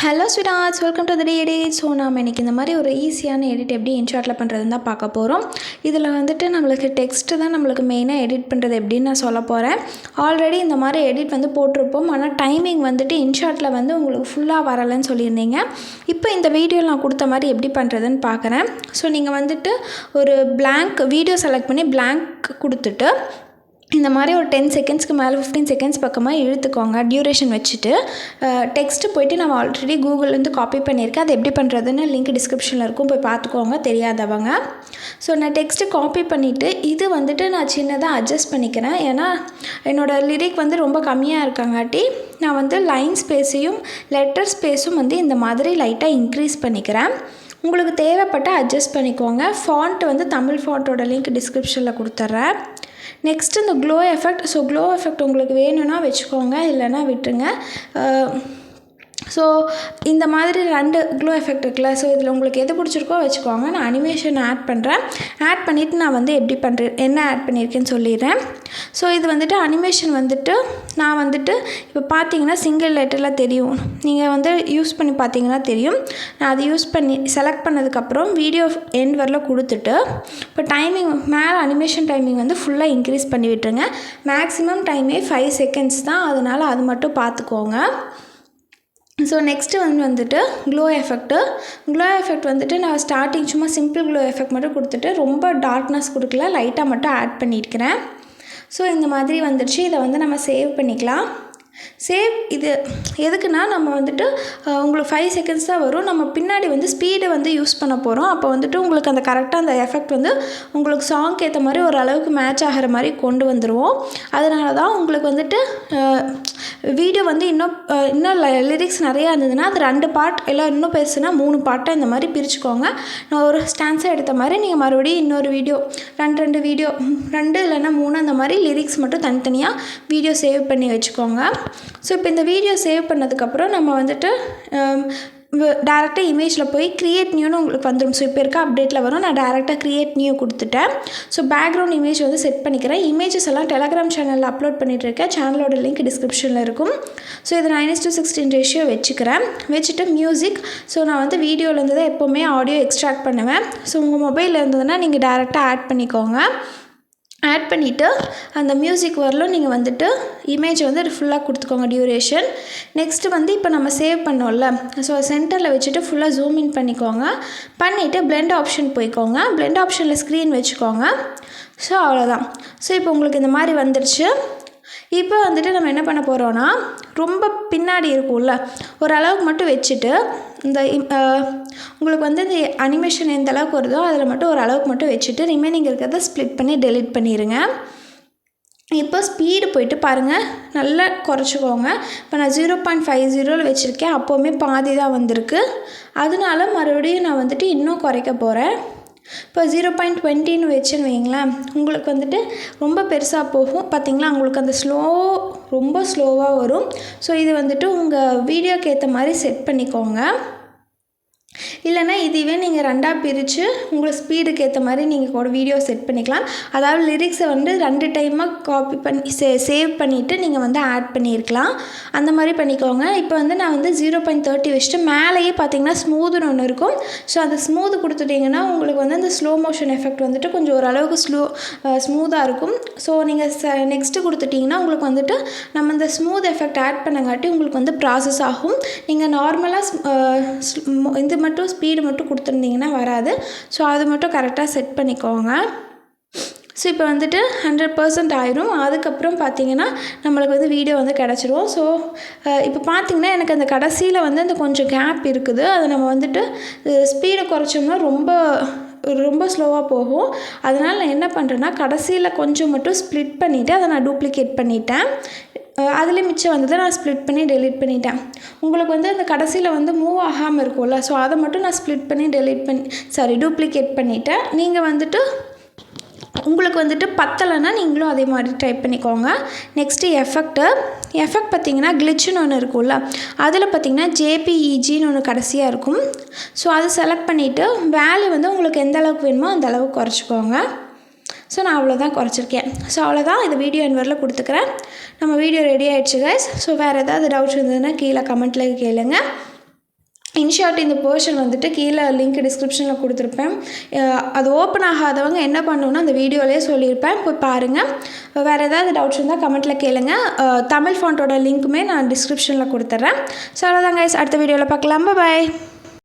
Hello sweethearts, welcome to the day edit. So நாம் இன்றைக்கி இந்த மாதிரி ஒரு ஈஸியான எடிட் எப்படி இன்ஷாட்டில் பண்ணுறதுன்னு தான் பார்க்க போகிறோம். இதில் வந்துட்டு நம்மளுக்கு டெக்ஸ்ட்டு தான் நம்மளுக்கு மெயினாக எடிட் பண்ணுறது எப்படின்னு நான் சொல்ல போகிறேன். ஆல்ரெடி இந்த மாதிரி எடிட் போட்டிருப்போம். ஆனால் டைமிங் வந்துட்டு இன்ஷாட்டில் உங்களுக்கு ஃபுல்லாக வரலைன்னு சொல்லியிருந்தீங்க. இப்போ இந்த வீடியோவில் நான் கொடுத்த மாதிரி எப்படி பண்ணுறதுன்னு பார்க்குறேன். ஸோ நீங்கள் வந்துட்டு ஒரு பிளாங்க் வீடியோ செலக்ட் பண்ணி பிளாங்க் கொடுத்துட்டு இந்த மாதிரி ஒரு 10 செகண்ட்ஸ்க்கு மேலே 15 செகண்ட்ஸ் பக்கமாக இழுத்துக்கோங்க. டியூரேஷன் வச்சுட்டு டெக்ஸ்ட்டு போய்ட்டு நான் ஆல்ரெடி கூகுள்லேருந்து காப்பி பண்ணியிருக்கேன். அது எப்படி பண்ணுறதுன்னு லிங்க் டிஸ்கிரிப்ஷனில் இருக்கும், போய் பார்த்துக்கோங்க தெரியாதவங்க. ஸோ நான் டெக்ஸ்ட்டு காப்பி பண்ணிவிட்டு இது வந்துட்டு நான் சின்னதாக அட்ஜஸ்ட் பண்ணிக்கிறேன். ஏன்னா என்னோடய லிரிக் ரொம்ப கம்மியாக இருக்காங்காட்டி நான் லைன் ஸ்பேஸையும் லெட்டர் ஸ்பேஸும் இந்த மாதிரி லைட்டாக இன்க்ரீஸ் பண்ணிக்கிறேன். உங்களுக்கு தேவைப்பட்ட அட்ஜஸ்ட் பண்ணிக்கோங்க. ஃபாண்ட் தமிழ் ஃபாண்ட்டோட லிங்க் டிஸ்கிரிப்ஷனில் கொடுத்துட்றேன். நெக்ஸ்ட்டு இந்த glow effect. So glow effect உங்களுக்கு வேணும்னா வச்சுக்கோங்க, இல்லைன்னா விட்டுருங்க. ஸோ இந்த மாதிரி 2 க்ளோ எஃபெக்ட் இருக்குல்ல, ஸோ இதில் உங்களுக்கு எது பிடிச்சிருக்கோ வச்சுக்கோங்க. நான் அனிமேஷன் ஆட் பண்ணுறேன். ஆட் பண்ணிவிட்டு நான் எப்படி பண்ணுறேன், என்ன ஆட் பண்ணியிருக்கேன்னு சொல்லிடுறேன். ஸோ இது அனிமேஷன் நான் இப்போ பார்த்தீங்கன்னா சிங்கிள் லெட்டரில் தெரியும். நீங்கள் யூஸ் பண்ணி பார்த்தீங்கன்னா தெரியும். நான் அதை யூஸ் பண்ணி செலக்ட் பண்ணதுக்கப்புறம் வீடியோ எண்ட் வரல கொடுத்துட்டு இப்போ டைமிங் மேலே அனிமேஷன் டைமிங் ஃபுல்லாக இன்க்ரீஸ் பண்ணி விட்டுருங்க. மேக்ஸிமம் டைமே 5 செகண்ட்ஸ் தான், அதனால் அது மட்டும் பார்த்துக்கோங்க. So next glow effect. Glow effect நான் ஸ்டார்டிங் சும்மா சிம்பிள் க்ளோ எஃபெக்ட் மட்டும் கொடுத்துட்டு ரொம்ப டார்க்னஸ் கொடுக்கல, லைட்டாக மட்டும் ஆட் பண்ணியிருக்கிறேன். ஸோ இந்த மாதிரி வந்துடுச்சு. இதை நம்ம சேவ் பண்ணிக்கலாம். சேவ் இது எதுக்குன்னா நம்ம உங்களுக்கு 5 செகண்ட்ஸ் தான் வரும். நம்ம பின்னாடி ஸ்பீடை யூஸ் பண்ண போகிறோம். அப்போ உங்களுக்கு அந்த கரெக்டாக அந்த எஃபெக்ட் உங்களுக்கு சாங்க்கு ஏற்ற மாதிரி ஓரளவுக்கு மேட்ச் ஆகிற மாதிரி கொண்டு வந்துடுவோம். அதனால தான் உங்களுக்கு வீடியோ இன்னும் லிரிக்ஸ் நிறையா இருந்ததுன்னா அது 2 பார்ட், இல்லை இன்னும் பேசுனா 3 பார்ட்டாக இந்த மாதிரி பிரிச்சுக்கோங்க. நான் ஒரு ஸ்டான்ஸாக எடுத்த மாதிரி நீங்கள் மறுபடியும் இன்னொரு வீடியோ 2 வீடியோ 2 இல்லைன்னா 3 அந்த மாதிரி லிரிக்ஸ் மட்டும் தனித்தனியாக வீடியோ சேவ் பண்ணி வச்சுக்கோங்க. ஸோ இப்போ இந்த வீடியோ சேவ் பண்ணதுக்கப்புறம் நம்ம டேரெக்டாக இமேஜில் போய் க்ரியேட் நியூன்னு உங்களுக்கு வந்துடும். ஸோ இப்போ இருக்க அப்டேட்டில் வரும். நான் டேரெக்டாக க்ரியேட் நியூ கொடுத்துட்டேன். ஸோ பேக்ரவுண்ட் இமேஜ் செட் பண்ணிக்கிறேன். இமேஜஸ் எல்லாம் டெலகிராம் சேனலில் அப்லோட் பண்ணிகிட்ருக்கேன். சேனலோட லிங்க் டிஸ்கிரிப்ஷனில் இருக்கும். ஸோ இதை 9:16 ரேஷியோ வச்சுக்கிறேன். வச்சுட்டு மியூசிக். ஸோ நான் வீடியோலேருந்து தான் எப்போவுமே ஆடியோ எக்ஸ்ட்ராக்ட் பண்ணுவேன். ஸோ உங்கள் மொபைலில் இருந்ததுன்னா நீங்கள் டேரெக்டாக ஆட் பண்ணிக்கோங்க. ஆட் பண்ணிவிட்டு அந்த மியூசிக் வரலும் நீங்கள் இமேஜை ஃபுல்லாக கொடுத்துக்கோங்க டியூரேஷன். நெக்ஸ்ட்டு இப்போ நம்ம சேவ் பண்ணோம்ல, ஸோ சென்டரில் வச்சுட்டு ஃபுல்லாக ஜூம் இன் பண்ணிக்கோங்க. பண்ணிவிட்டு பிளெண்ட் ஆப்ஷன் போய்க்கோங்க. பிளெண்ட் ஆப்ஷனில் ஸ்க்ரீன் வச்சுக்கோங்க. ஸோ அவ்வளோதான். ஸோ இப்போ உங்களுக்கு இந்த மாதிரி வந்துடுச்சு. இப்போ நம்ம என்ன பண்ண போகிறோன்னா, ரொம்ப பின்னாடி இருக்கும்ல ஓரளவுக்கு மட்டும் வச்சுட்டு இந்த உங்களுக்கு இந்த அனிமேஷன் எந்த அளவுக்கு வருதோ அதில் மட்டும் ஒரு அளவுக்கு மட்டும் வச்சுட்டு ரிமைனிங் இருக்கிறத ஸ்ப்ளிட் பண்ணி டெலீட் பண்ணிடுங்க. இப்போ ஸ்பீடு போய்ட்டு பாருங்கள், நல்லா குறைச்சிக்கோங்க. இப்போ நான் 0.50 வச்சுருக்கேன். அப்போவுமே பாதி தான் வந்திருக்கு. அதனால மறுபடியும் நான் இன்னும் குறைக்க போகிறேன். இப்போ 0.20 வச்சுன்னு வைங்களேன். உங்களுக்கு ரொம்ப பெருசாக போகும். பார்த்திங்களா, உங்களுக்கு அந்த ரொம்ப ஸ்லோவாக வரும். ஸோ இது உங்கள் வீடியோக்கு ஏற்ற மாதிரி செட் பண்ணிக்கோங்க. இல்லைனா இதுவே நீங்கள் 2ஆக பிரித்து உங்கள் ஸ்பீடுக்கு ஏற்ற மாதிரி நீங்கள் கூட வீடியோ செட் பண்ணிக்கலாம். அதாவது லிரிக்ஸை 2 டைமாக காப்பி பண்ணி சேவ் பண்ணிவிட்டு நீங்கள் ஆட் பண்ணியிருக்கலாம். அந்த மாதிரி பண்ணிக்கோங்க. இப்போ நான் 0.30 வச்சுட்டு மேலேயே பார்த்தீங்கன்னா ஸ்மூதுன்னு ஒன்று இருக்கும். ஸோ அந்த ஸ்மூத் கொடுத்துட்டிங்கன்னா உங்களுக்கு அந்த ஸ்லோ மோஷன் எஃபெக்ட் கொஞ்சம் ஓரளவுக்கு ஸ்மூத்தாக இருக்கும். ஸோ நீங்கள் நெக்ஸ்ட்டு கொடுத்துட்டிங்கன்னா உங்களுக்கு நம்ம இந்த ஸ்மூத் எஃபெக்ட் ஆட் பண்ணங்காட்டி உங்களுக்கு ப்ராசஸ் ஆகும். நீங்கள் நார்மலாக இது மட்டும் ஸ்பீடு மட்டும் கொடுத்துருந்தீங்கன்னா வராது. ஸோ அது மட்டும் கரெக்டாக செட் பண்ணிக்கோங்க. ஸோ இப்போ 100% ஆயிரும். அதுக்கப்புறம் பார்த்தீங்கன்னா நம்மளுக்கு வீடியோ கிடச்சிரும். ஸோ இப்போ பார்த்தீங்கன்னா எனக்கு அந்த கடைசியில் அந்த கொஞ்சம் கேப் இருக்குது. அதை நம்ம ஸ்பீடை குறைச்சோம்னா ரொம்ப ஸ்லோவாக போகும். அதனால் நான் என்ன பண்ணுறேன்னா கடைசியில் கொஞ்சம் மட்டும் ஸ்ப்ளிட் பண்ணிவிட்டு அதை நான் டூப்ளிகேட் பண்ணிட்டேன். அதில் மிச்சம் நான் ஸ்ப்ளிட் பண்ணி டெலீட் பண்ணிட்டேன். உங்களுக்கு அந்த கடைசியில் மூவ் ஆகாமல் இருக்கும்ல, ஸோ அதை மட்டும் நான் ஸ்ப்ளிட் பண்ணி டூப்ளிகேட் பண்ணிட்டேன். நீங்கள் உங்களுக்கு பத்தலைன்னா நீங்களும் அதே மாதிரி டைப் பண்ணிக்கோங்க. நெக்ஸ்ட்டு எஃபெக்ட் பார்த்திங்கன்னா கிளிச்சுன்னு ஒன்று இருக்கும்ல, அதில் பார்த்திங்கன்னா JPEGன்னு ஒன்று கடைசியாக இருக்கும். ஸோ அதை செலக்ட் பண்ணிவிட்டு வேல்யூ உங்களுக்கு எந்த அளவுக்கு வேணுமோ அந்த அளவுக்கு குறைச்சிக்கோங்க. ஸோ நான் அவ்வளோதான் குறைச்சிருக்கேன். ஸோ அவ்வளோதான். இந்த வீடியோ என் வரல கொடுத்துக்கிறேன். நம்ம வீடியோ ரெடி ஆகிடுச்சு கைஸ். ஸோ வேறு ஏதாவது டவுட்ஸ் இருந்ததுன்னா கீழே கமெண்ட்டில் கேளுங்க. இன்ஷார்ட் இந்த போர்ஷன் வந்துட்டு கீழே லிங்க் டிஸ்கிரிப்ஷனில் கொடுத்துருப்பேன். அது ஓப்பன் ஆகாதவங்க என்ன பண்ணணும்னா அந்த வீடியோலேயே சொல்லியிருப்பேன், போய் பாருங்கள். வேறு ஏதாவது டவுட்ஸ் இருந்தால் கமெண்ட்டில் கேளுங்க. தமிழ் ஃபாண்ட்டோட லிங்க்குமே நான் டிஸ்கிரிப்ஷனில் கொடுத்துட்றேன். ஸோ அவ்வளோதான் கைஸ், அடுத்த வீடியோவில் பார்க்கலாம். பாய்.